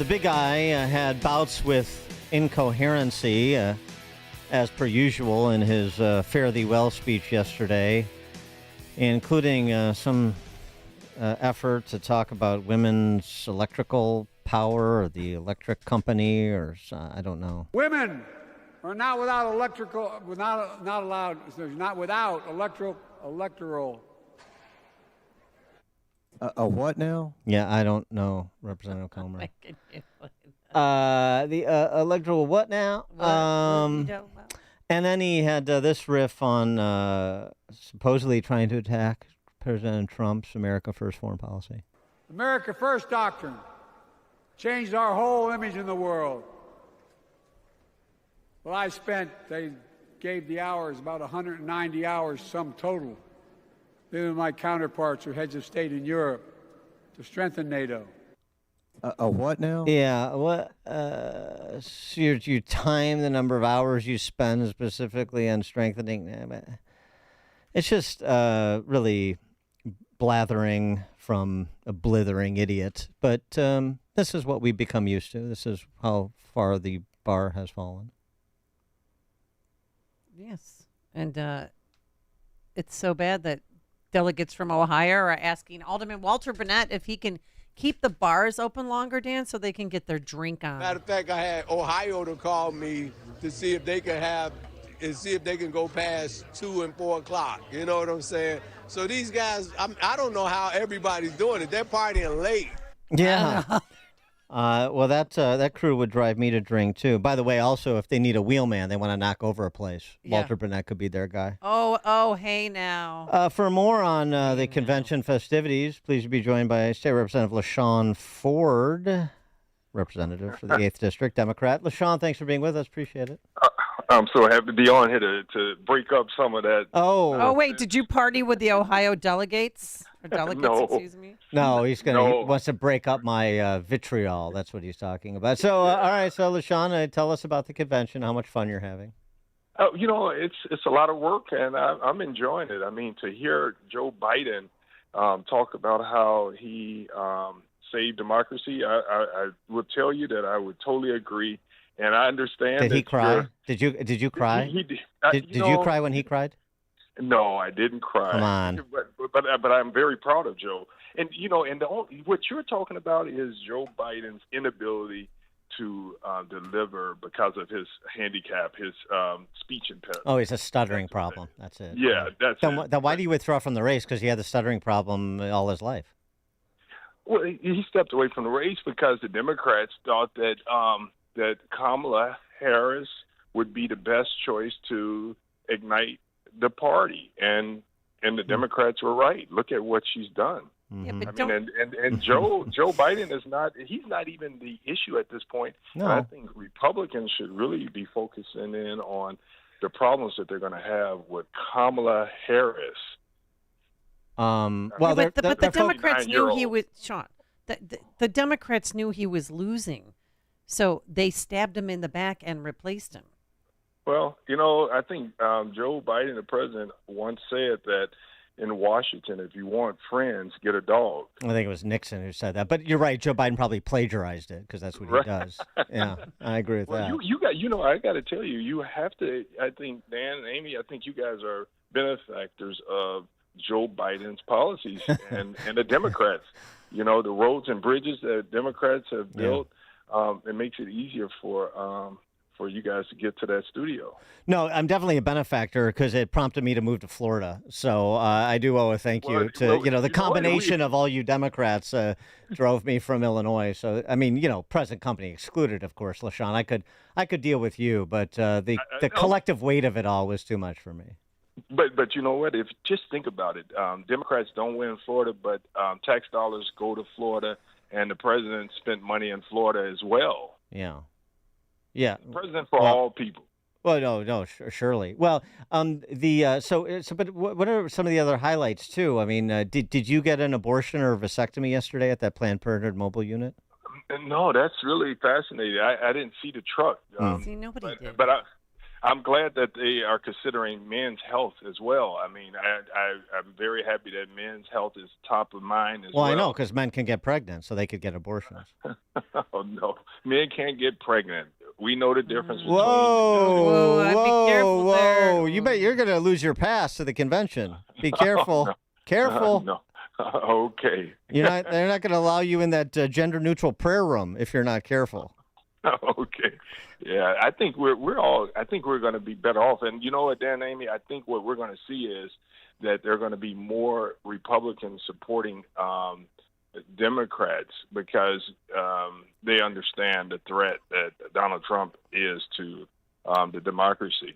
The big guy had bouts with incoherency, as per usual, in his Fare Thee Well speech yesterday, including some effort to talk about women's electrical power or the electric company, or I don't know. Women are not without electrical, not allowed, not without electoral. A what now? Yeah, I don't know, Representative Comer. The electoral what now? And then he had this riff on supposedly trying to attack President Trump's America First foreign policy. America First doctrine changed our whole image in the world. Well, they gave the hours, about 190 hours sum total, than my counterparts or heads of state in Europe to strengthen NATO. A what now? Yeah, what? So you time the number of hours you spend specifically on strengthening. It's just really blathering from a blithering idiot. But this is what we've become used to. This is how far the bar has fallen. Yes, and it's so bad that delegates from Ohio are asking Alderman Walter Burnett if he can keep the bars open longer, Dan, so they can get their drink on. Matter of fact, I had Ohio to call me to see if they can go past 2 and 4 o'clock. You know what I'm saying? So these guys, I don't know how everybody's doing it. They're partying late. Yeah. Well, that crew would drive me to drink, too. By the way, also, if they need a wheelman, they want to knock over a place. Yeah. Walter Burnett could be their guy. Oh, hey now. For more on the convention festivities, please be joined by State Representative LaShawn Ford, representative for the 8th District, Democrat. LaShawn, thanks for being with us. Appreciate it. I'm so happy to be on here to break up some of that. Oh, wait, did you party with the Ohio delegates? Or delegates, No. excuse me? No, he wants to break up my vitriol. That's what he's talking about. So, all right, so LaShawn, tell us about the convention, how much fun you're having. Oh, it's a lot of work, and I'm enjoying it. I mean, to hear Joe Biden talk about how he saved democracy, I would tell you that I would totally agree. And I understand. Did he cry? Did you cry? He did. Did you cry when he cried? No, I didn't cry. Come on. But I'm very proud of Joe. And what you're talking about is Joe Biden's inability to deliver because of his handicap, his speech impediment. Oh, he's a stuttering problem. That's it. Yeah, that's it. Then why do you withdraw from the race? Because he had the stuttering problem all his life. Well, he stepped away from the race because the Democrats thought that that Kamala Harris would be the best choice to ignite the party, and the Democrats were right. Look at what she's done. Yeah, but and Joe Biden he's not even the issue at this point. No. And I think Republicans should really be focusing in on the problems that they're going to have with Kamala Harris. Well, but the Democrats knew he 49-year-old. was Sean. The Democrats knew he was losing, so they stabbed him in the back and replaced him. Well, I think Joe Biden, the president, once said that in Washington, if you want friends, get a dog. I think it was Nixon who said that. But you're right. Joe Biden probably plagiarized it because that's what he does. Yeah, I agree with that. You got, I got to tell you, you have to. I think Dan and Amy, I think you guys are benefactors of Joe Biden's policies and the Democrats. The roads and bridges that Democrats have built, it makes it easier for you guys to get to that studio. No, I'm definitely a benefactor because it prompted me to move to Florida. So I do owe a thank you to, the combination of all you Democrats drove me from Illinois. So, I mean, present company excluded, of course, LaShawn. I could deal with you, but the collective weight of it all was too much for me. But you know what? If just think about it, Democrats don't win Florida, but tax dollars go to Florida, and the president spent money in Florida as well. Yeah. President for all people. Well, no, surely. Well, but what are some of the other highlights too? I mean, did you get an abortion or a vasectomy yesterday at that Planned Parenthood mobile unit? No, that's really fascinating. I didn't see the truck. See, nobody did. I'm glad that they are considering men's health as well. I mean, I'm very happy that men's health is top of mind as well. Well, I know, because men can get pregnant, so they could get abortions. Oh, no. Men can't get pregnant. We know the difference between... Whoa, I'd be careful whoa. there. You bet you're going to lose your pass to the convention. Be careful. No. Careful. No. Okay. They're not going to allow you in that gender-neutral prayer room if you're not careful. Okay. Yeah, I think we're going to be better off. And you know what, Dan, Amy, I think what we're going to see is that there are going to be more Republicans supporting Democrats because they understand the threat that Donald Trump is to the democracy.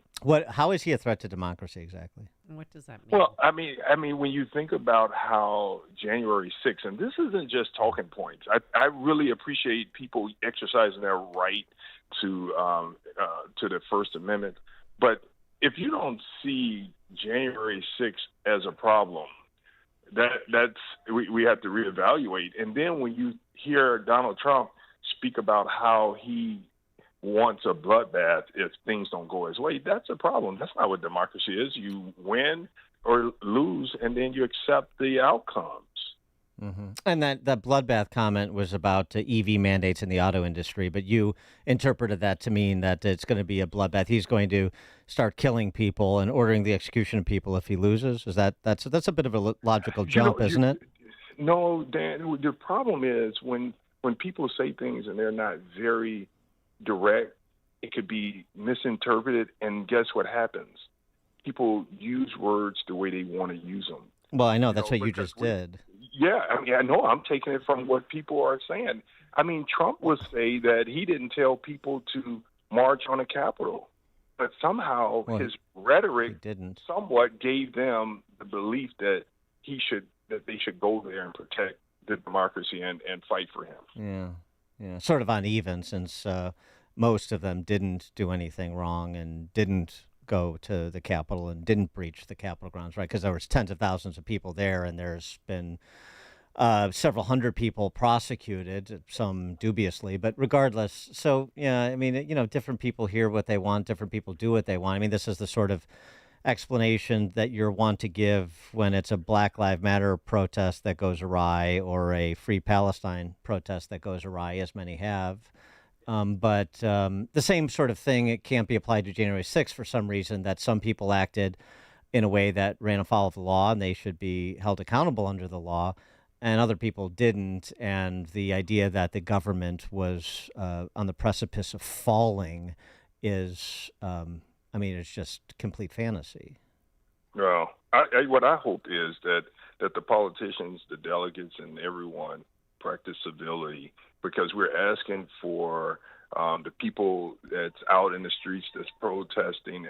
How is he a threat to democracy exactly? What does that mean? Well, I mean, when you think about how January 6th, and this isn't just talking points. I really appreciate people exercising their right to the First Amendment, but if you don't see January 6th as a problem, we have to reevaluate. And then when you hear Donald Trump speak about how he wants a bloodbath if things don't go his way, that's a problem. That's not what democracy is. You win or lose, and then you accept the outcomes. Mm-hmm. And that bloodbath comment was about EV mandates in the auto industry, but you interpreted that to mean that it's going to be a bloodbath. He's going to start killing people and ordering the execution of people if he loses. That's a bit of a logical jump, isn't it? No, Dan. The problem is when people say things and they're not very direct, it could be misinterpreted, and guess what happens? People use words the way they want to use them. Well, I know that's what you just did. Yeah, I mean, I know I'm taking it from what people are saying. I mean, Trump would say that he didn't tell people to march on the Capitol, but somehow his rhetoric somewhat gave them the belief that they should go there and protect the democracy and fight for him. Yeah, sort of uneven since most of them didn't do anything wrong and didn't go to the Capitol and didn't breach the Capitol grounds, right? Because there was tens of thousands of people there, and there's been several hundred people prosecuted, some dubiously, but regardless. So, yeah, I mean, different people hear what they want, different people do what they want. I mean, this is the sort of explanation that you want to give when it's a Black Lives Matter protest that goes awry or a Free Palestine protest that goes awry, as many have. But the same sort of thing, it can't be applied to January 6th for some reason, that some people acted in a way that ran afoul of the law and they should be held accountable under the law, and other people didn't. And the idea that the government was on the precipice of falling is, it's just complete fantasy. Well, what I hope is that the politicians, the delegates, and everyone practice civility, because we're asking for the people that's out in the streets that's protesting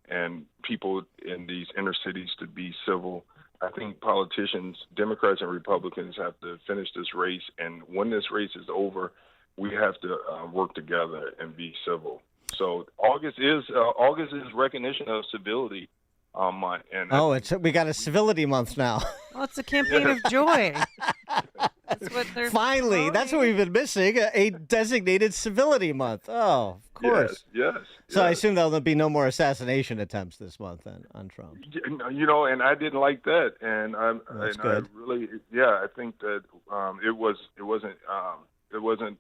and people in these inner cities to be civil. I think politicians, Democrats and Republicans, have to finish this race, and when this race is over, we have to work together and be civil. So August is recognition of civility month. And we got a civility month now. Well, it's a campaign of joy. That's what they're finally. promoting. That's what we've been missing, a designated civility month. Oh, of course. Yes. So I assume there'll be no more assassination attempts this month then on Trump. And I didn't like that, and That's good. I think that it wasn't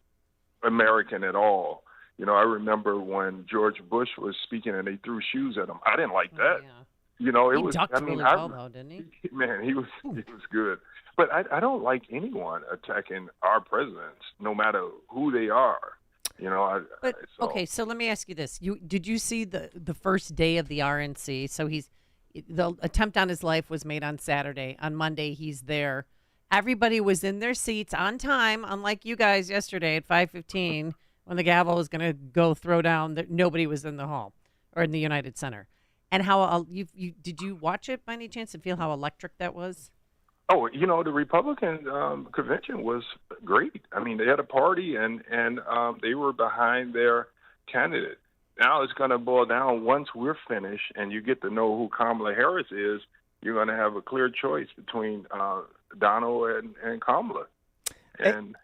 American at all. I remember when George Bush was speaking and they threw shoes at him. I didn't like that. Yeah. He ducked really well, though, didn't he? Man, he was good. But I don't like anyone attacking our presidents, no matter who they are. Okay, so let me ask you this: did you see the first day of the RNC? So the attempt on his life was made on Saturday. On Monday, he's there. Everybody was in their seats on time, unlike you guys yesterday at 5:15 when the gavel was going to go throw down. Nobody was in the hall or in the United Center. And how did you watch it by any chance and feel how electric that was? Oh, the Republican convention was great. I mean, they had a party and they were behind their candidate. Now it's going to boil down, once we're finished and you get to know who Kamala Harris is, you're going to have a clear choice between Donald and Kamala. And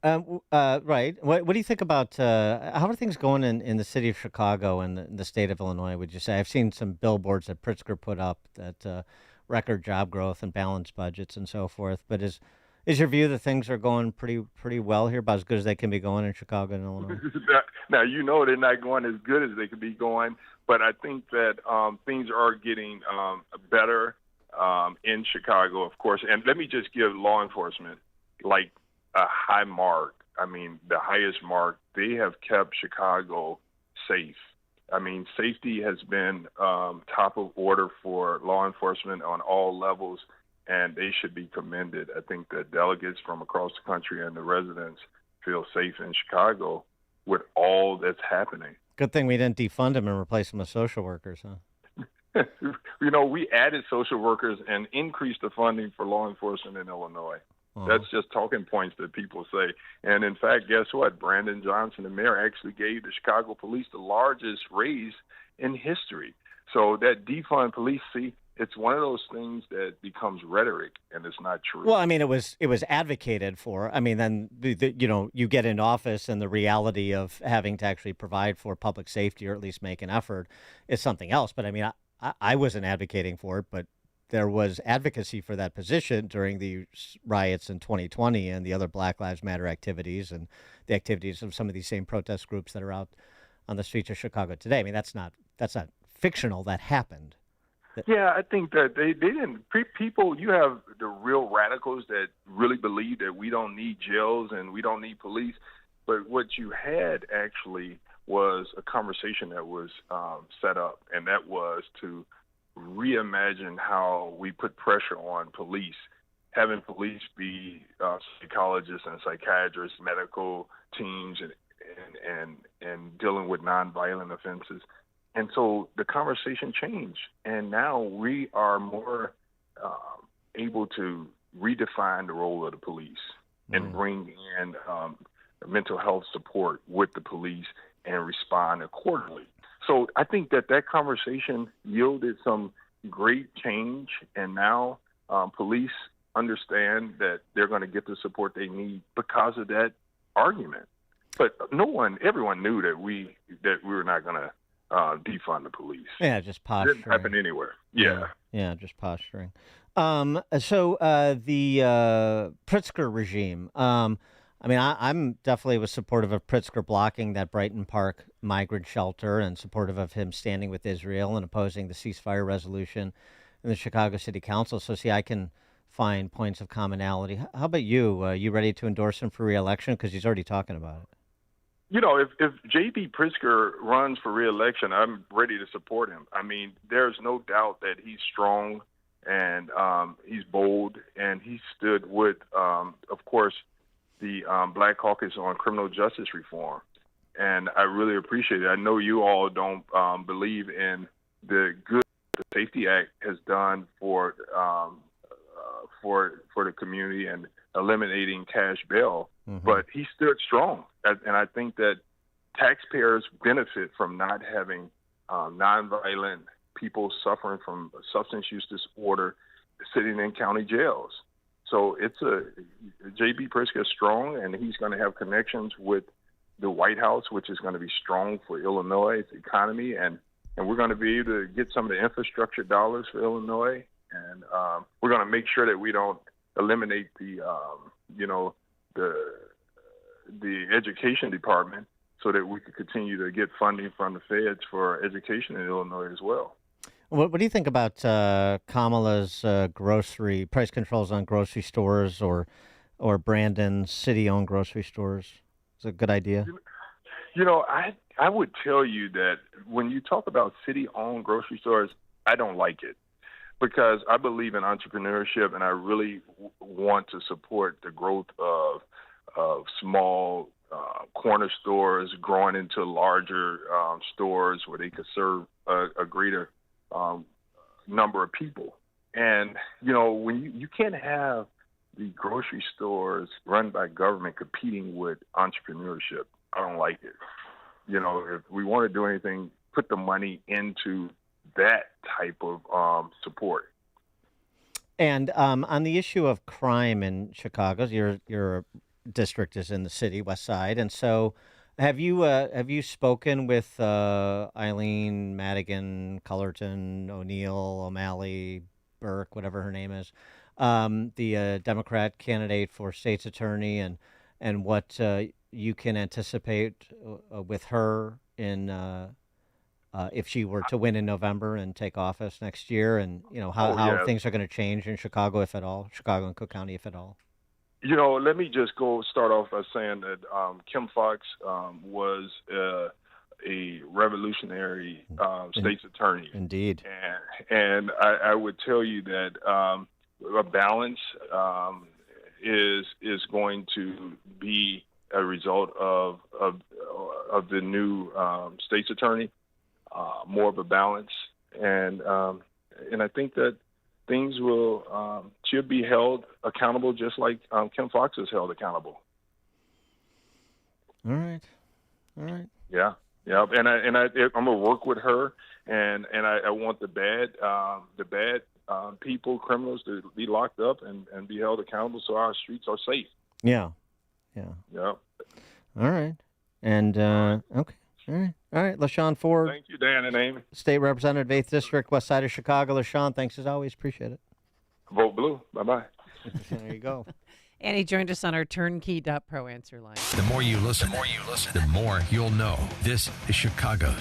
Right. What do you think about how are things going in the city of Chicago and the state of Illinois? Would you say I've seen some billboards that Pritzker put up that record job growth and balanced budgets and so forth. But is your view that things are going pretty well here, about as good as they can be going in Chicago and Illinois? Now, they're not going as good as they could be going, but I think that things are getting better in Chicago, of course. And let me just give law enforcement like a high mark. I mean, the highest mark. They have kept Chicago safe. I mean, safety has been top of order for law enforcement on all levels, and they should be commended. I think that delegates from across the country and the residents feel safe in Chicago with all that's happening. Good thing we didn't defund them and replace them with social workers, huh? We added social workers and increased the funding for law enforcement in Illinois. Uh-huh. That's just talking points that people say. And in fact, guess what? Brandon Johnson, the mayor, actually gave the Chicago police the largest raise in history. So that defund police, see, it's one of those things that becomes rhetoric, and it's not true. Well, I mean, it was advocated for. I mean, then you get in office, and the reality of having to actually provide for public safety, or at least make an effort, is something else. But I mean, I wasn't advocating for it, but there was advocacy for that position during the riots in 2020 and the other Black Lives Matter activities and the activities of some of these same protest groups that are out on the streets of Chicago today. I mean, that's not fictional. That happened. Yeah, I think that they didn't. People, you have the real radicals that really believe that we don't need jails and we don't need police. But what you had actually was a conversation that was set up, and that was to reimagine how we put pressure on police, having police be psychologists and psychiatrists, medical teams, and dealing with nonviolent offenses. And so the conversation changed, and now we are more able to redefine the role of the police and bring in mental health support with the police and respond accordingly. So I think that conversation yielded some great change, and now police understand that they're going to get the support they need because of that argument. But everyone knew that we were not going to defund the police. Yeah, just posturing. It didn't happen anywhere. Yeah. Yeah, just posturing. So the Pritzker regime. I mean, I'm definitely was supportive of Pritzker blocking that Brighton Park migrant shelter and supportive of him standing with Israel and opposing the ceasefire resolution in the Chicago City Council. So, see, I can find points of commonality. How about you? You ready to endorse him for re-election? Because he's already talking about it. If J.B. Pritzker runs for re-election, I'm ready to support him. I mean, there's no doubt that he's strong and he's bold, and he stood with, of course, the Black Caucus on criminal justice reform. And I really appreciate it. I know you all don't believe in the good the Safety Act has done for the community and eliminating cash bail, but he stood strong. And I think that taxpayers benefit from not having nonviolent people suffering from substance use disorder sitting in county jails. So J.B. Pritzker is strong, and he's going to have connections with the White House, which is going to be strong for Illinois' economy, and we're going to be able to get some of the infrastructure dollars for Illinois, and we're going to make sure that we don't eliminate the education department, so that we could continue to get funding from the feds for education in Illinois as well. What do you think about Kamala's grocery price controls on grocery stores or Brandon's city-owned grocery stores? Is it a good idea? I would tell you that when you talk about city-owned grocery stores, I don't like it, because I believe in entrepreneurship, and I really want to support the growth of small corner stores growing into larger stores where they could serve a greater number of people. And, when you can't have the grocery stores run by government competing with entrepreneurship, I don't like it. If we want to do anything, put the money into that type of support. And on the issue of crime in Chicago, you're district is in the city, West Side, and so have you spoken with Eileen Madigan, Cullerton, O'Neill, O'Malley, Burke, whatever her name is, the Democrat candidate for state's attorney, and what you can anticipate with her in if she were to win in November and take office next year, and how things are going to change in Chicago, if at all, Chicago and Cook County, if at all. Let me just start off by saying that Kim Foxx was a revolutionary state's attorney. Indeed. And I would tell you that a balance is going to be a result of the new state's attorney, more of a balance. And I think that things should be held accountable just like Kim Foxx is held accountable. All right. Yeah. And I'm gonna work with her, and I want the bad people, criminals, to be locked up and be held accountable so our streets are safe. Yeah. Yeah. All right. And okay. All right. LaShawn Ford. Thank you, Dan and Amy. State Representative, 8th District, West Side of Chicago. LaShawn, thanks as always. Appreciate it. Vote blue. Bye-bye. There you go. And he joined us on our turnkey.pro answer line. The more you listen, the more you'll know. This is Chicago's